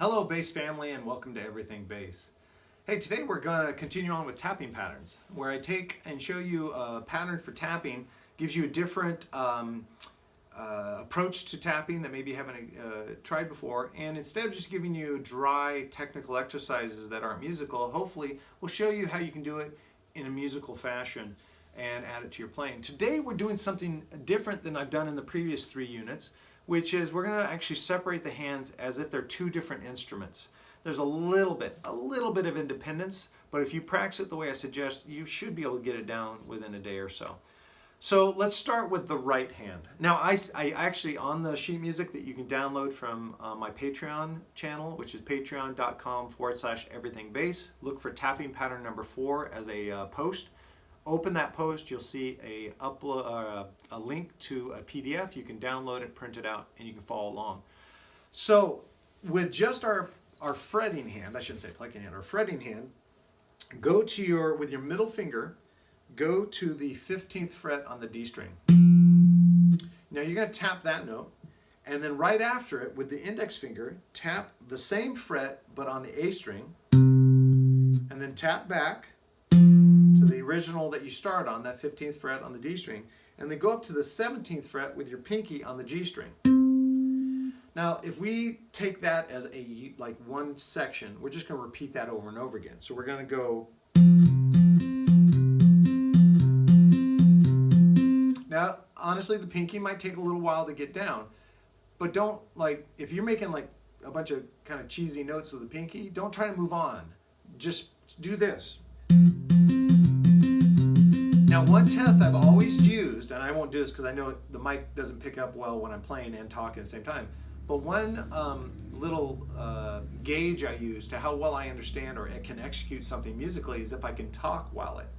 Hello bass family and welcome to Everything Bass. Hey, today we're going to continue on with tapping patterns where I take and show you a pattern for tapping, gives you a different approach to tapping that maybe you haven't tried before, and instead of just giving you dry technical exercises that aren't musical, hopefully we'll show you how you can do it in a musical fashion and add it to your playing. Today we're doing something different than I've done in the previous 3 units, which is we're going to actually separate the hands as if they're 2 different instruments. There's a little bit of independence, but if you practice it the way I suggest, you should be able to get it down within a day or so. So let's start with the right hand. Now I actually, on the sheet music that you can download from my Patreon channel, which is patreon.com/everythingbass, look for tapping pattern number 4 as a post. Open that post, you'll see a link to a PDF. You can download it, print it out, and you can follow along. So with just our fretting hand, I shouldn't say plucking hand, our fretting hand, go to with your middle finger, go to the 15th fret on the D string. Now you're going to tap that note, and then right after it, with the index finger, tap the same fret but on the A string, and then tap back to the original that you start on, that 15th fret on the D string, and then go up to the 17th fret with your pinky on the G string. Now, if we take that as one section, we're just going to repeat that over and over again. So we're going to go. Now, honestly, the pinky might take a little while to get down, but don't, if you're making a bunch of kind of cheesy notes with the pinky, don't try to move on. Just do this. Now, one test I've always used, and I won't do this because I know the mic doesn't pick up well when I'm playing and talking at the same time, but one little gauge I use to how well I understand or can execute something musically is if I can talk while it.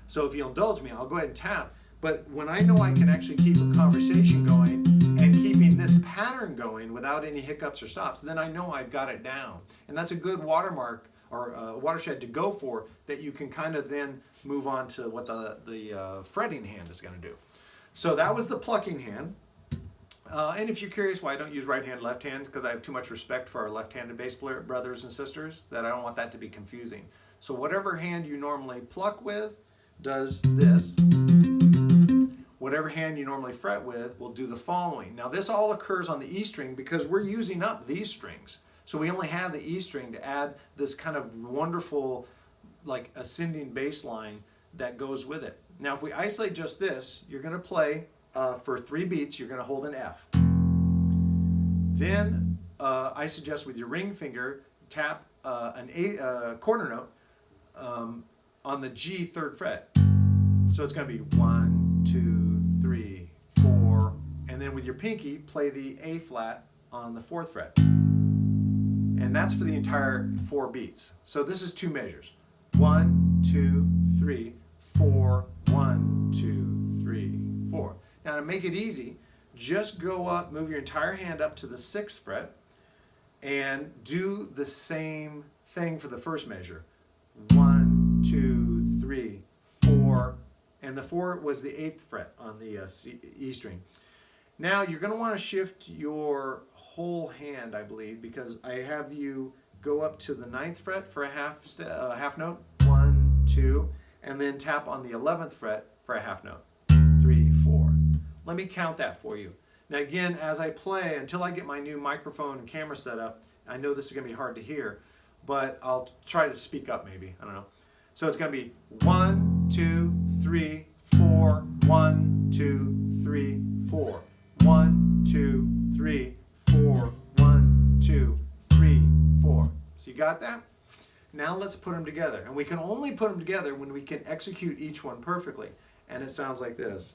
So if you'll indulge me, I'll go ahead and tap, but when I know I can actually keep a conversation going and keeping this pattern going without any hiccups or stops, then I know I've got it down. And that's a good watermark or watershed to go for, that you can kind of then move on to what the fretting hand is going to do. So that was the plucking hand. And if you're curious why I don't use right hand, left hand, because I have too much respect for our left-handed bass player brothers and sisters, that I don't want that to be confusing. So whatever hand you normally pluck with does this. Whatever hand you normally fret with will do the following. Now this all occurs on the E string because we're using up these strings. So we only have the E string to add this kind of wonderful, ascending bass line that goes with it. Now, if we isolate just this, you're going to play for 3 beats, you're going to hold an F. Then I suggest with your ring finger, tap a quarter note on the G 3rd fret. So it's going to be 1, 2, 3, 4, and then with your pinky, play the A flat on the 4th fret. And that's for the entire 4 beats. So this is 2 measures. 1, 2, 3, 4, 1, 2, 3, 4. Now to make it easy, just go up, move your entire hand up to the 6th fret and do the same thing for the first measure. 1, 2, 3, 4, and the 4 was the 8th fret on the E string. Now you're going to want to shift your whole hand, I believe, because I have you go up to the 9th fret for a half note, 1, 2, and then tap on the 11th fret for a half note, 3, 4. Let me count that for you. Now again, as I play, until I get my new microphone and camera set up, I know this is going to be hard to hear, but I'll try to speak up maybe, I don't know. So it's going to be 1, 2, 3, 4, 1, 2, 3, 4. 1, 2, 3, 4, 1, 2, 3, 4. So you got that? Now let's put them together. And we can only put them together when we can execute each one perfectly. And it sounds like this.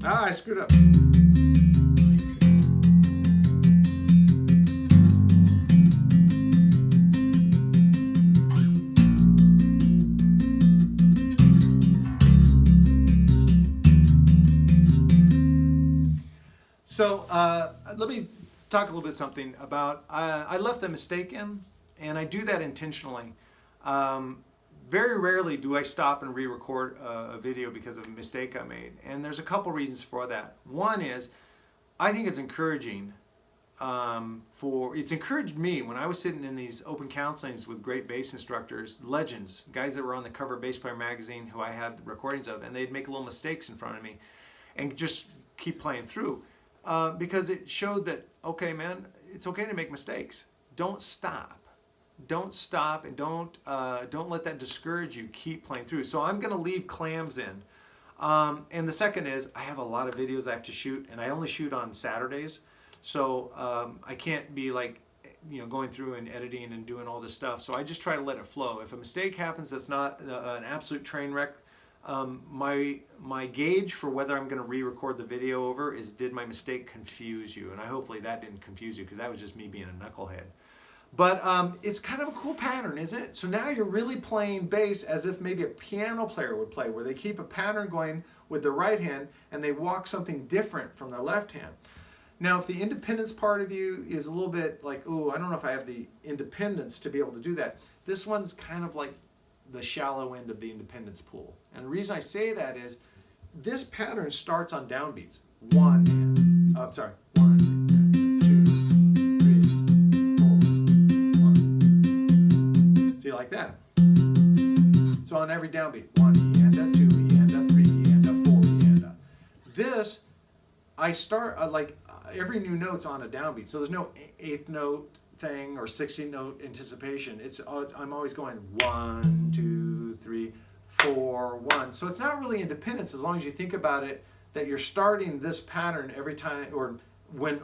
Ah, I screwed up. So let me talk a little bit something about, I left the mistake in, and I do that intentionally. very rarely do I stop and re-record a video because of a mistake I made. And there's a couple reasons for that. One is, I think it's encouraging it's encouraged me when I was sitting in these open counselings with great bass instructors, legends, guys that were on the cover of Bass Player Magazine who I had recordings of, and they'd make little mistakes in front of me and just keep playing through. Because it showed that, okay, man, it's okay to make mistakes. Don't stop. Don't stop, and don't let that discourage you. Keep playing through. So I'm going to leave clams in. And the second is, I have a lot of videos I have to shoot, and I only shoot on Saturdays. So I can't be like, going through and editing and doing all this stuff. So I just try to let it flow. If a mistake happens that's not an absolute train wreck, my gauge for whether I'm going to re-record the video over is, did my mistake confuse you? And hopefully that didn't confuse you, because that was just me being a knucklehead. But it's kind of a cool pattern, isn't it? So now you're really playing bass as if maybe a piano player would play, where they keep a pattern going with their right hand and they walk something different from their left hand. Now, if the independence part of you is a little bit like, oh, I don't know if I have the independence to be able to do that, this one's kind of like the shallow end of the independence pool. And the reason I say that is, this pattern starts on downbeats. One, one, 2, 3, 4, 1. See, like that. So on every downbeat, 1 E and a 2 E and a 3 E and a 4 E and a. This, I start every new note's on a downbeat, so there's no eighth note thing or 16th note anticipation. I'm always going 1, 2, 3, 4, 1. So it's not really independence as long as you think about it, that you're starting this pattern every time, or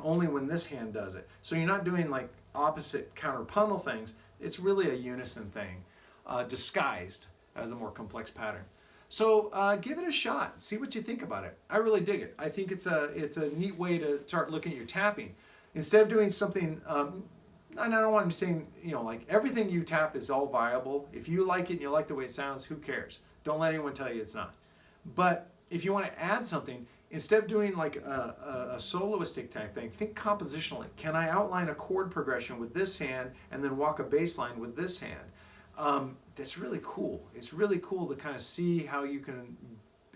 only when this hand does it. So you're not doing like opposite counterpuntal things. It's really a unison thing, disguised as a more complex pattern. So give it a shot. See what you think about it. I really dig it. I think it's a neat way to start looking at your tapping. Instead of doing something, and I don't want to be saying, like everything you tap is all viable. If you like it and you like the way it sounds, who cares? Don't let anyone tell you it's not. But if you want to add something, instead of doing like a soloistic type thing, think compositionally. Can I outline a chord progression with this hand and then walk a bass line with this hand? That's really cool. It's really cool to kind of see how you can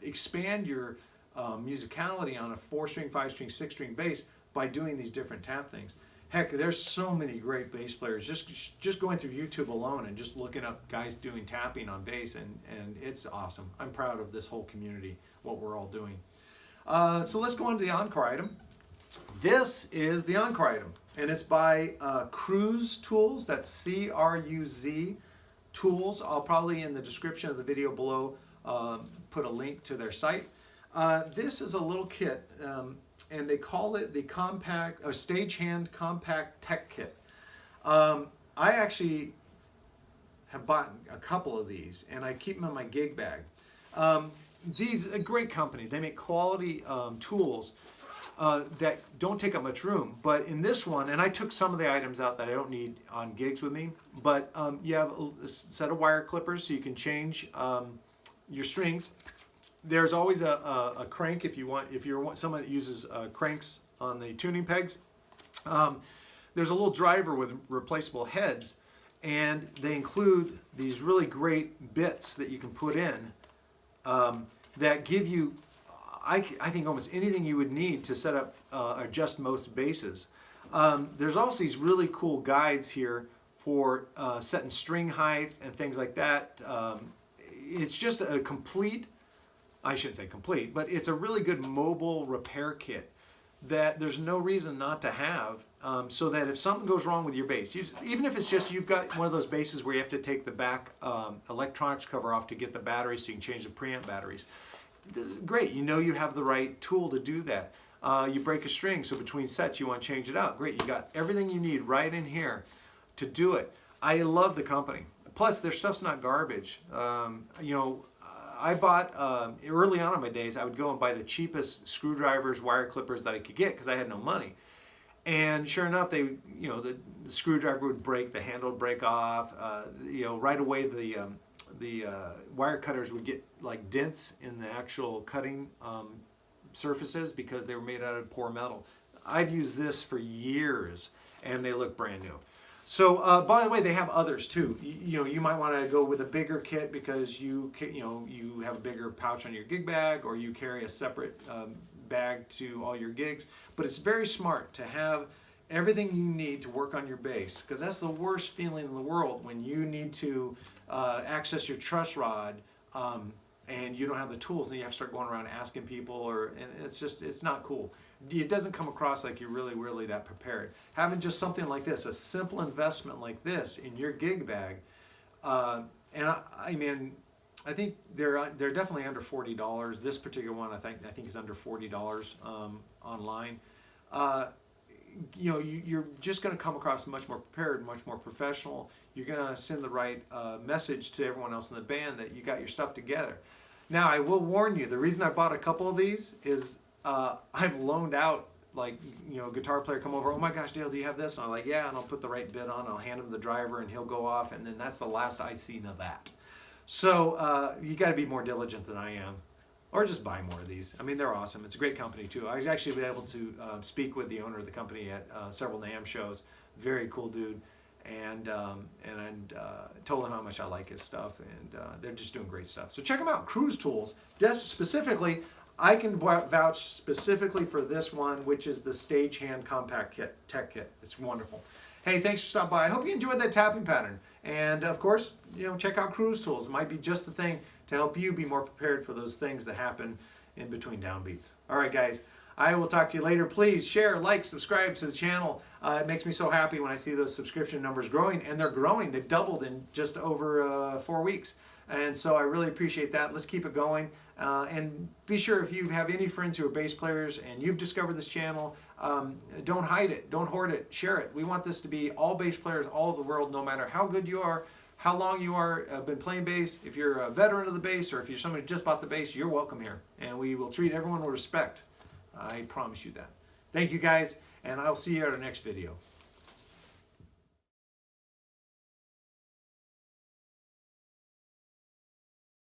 expand your musicality on a 4-string, 5-string, 6-string bass by doing these different tap things. Heck, there's so many great bass players. Just going through YouTube alone and just looking up guys doing tapping on bass, and it's awesome. I'm proud of this whole community, what we're all doing. So let's go on to the Encore item. This is the Encore item, and it's by Cruz Tools. That's C-R-U-Z Tools. I'll probably in the description of the video below put a link to their site. This is a little kit, and they call it the Stagehand Compact Tech Kit. I actually have bought a couple of these, and I keep them in my gig bag. These, a great company. They make quality tools that don't take up much room. But in this one, and I took some of the items out that I don't need on gigs with me, but you have a set of wire clippers so you can change your strings. There's always a crank if you're someone that uses cranks on the tuning pegs. There's a little driver with replaceable heads, and they include these really great bits that you can put in that give you, I think, almost anything you would need to set up adjust most basses. There's also these really cool guides here for setting string height and things like that. It's just a complete, I shouldn't say complete, but it's a really good mobile repair kit that there's no reason not to have, so that if something goes wrong with your bass, even if it's just you've got one of those basses where you have to take the back electronics cover off to get the batteries so you can change the preamp batteries, great, you have the right tool to do that. You break a string, so between sets you want to change it out, great, you got everything you need right in here to do it. I love the company. Plus, their stuff's not garbage. I bought, early on in my days, I would go and buy the cheapest screwdrivers, wire clippers that I could get because I had no money. And sure enough, the screwdriver would break, the handle would break off. Right away the wire cutters would get like dents in the actual cutting surfaces because they were made out of poor metal. I've used this for years, and they look brand new. So, by the way, they have others too. You might want to go with a bigger kit because you have a bigger pouch on your gig bag, or you carry a separate bag to all your gigs. But it's very smart to have everything you need to work on your bass, because that's the worst feeling in the world when you need to access your truss rod and you don't have the tools, and you have to start going around asking people, and it's not cool. It doesn't come across like you're really that prepared. Having just something like this, a simple investment like this in your gig bag, and I mean, I think they're definitely under $40. This particular one, I think is under $40 online. You're just going to come across much more prepared, much more professional. You're going to send the right message to everyone else in the band that you got your stuff together. Now, I will warn you, the reason I bought a couple of these is I've loaned out, like, a guitar player come over, oh my gosh, Dale, do you have this? And I'm like, yeah, and I'll put the right bit on, I'll hand him the driver, and he'll go off, and then that's the last I seen of that. So you got to be more diligent than I am. Or just buy more of these. I mean, they're awesome. It's a great company too. I was actually been able to speak with the owner of the company at several NAMM shows. Very cool dude, and told him how much I like his stuff, and they're just doing great stuff. So check them out. Cruise Tools. Specifically, I can vouch specifically for this one, which is the Stagehand Compact Kit, Tech Kit. It's wonderful. Hey, thanks for stopping by. I hope you enjoyed that tapping pattern. And of course, check out Cruise Tools. It might be just the thing to help you be more prepared for those things that happen in between downbeats. All right, guys, I will talk to you later. Please share, like, subscribe to the channel. It makes me so happy when I see those subscription numbers growing, and they're growing. They've doubled in just over 4 weeks. And so I really appreciate that. Let's keep it going. And be sure, if you have any friends who are bass players and you've discovered this channel, don't hide it, don't hoard it, share it. We want this to be all bass players all over the world, no matter how good you are, how long you are been playing bass. If you're a veteran of the bass, or if you're somebody who just bought the bass, you're welcome here. And we will treat everyone with respect. I promise you that. Thank you, guys, and I'll see you at our next video.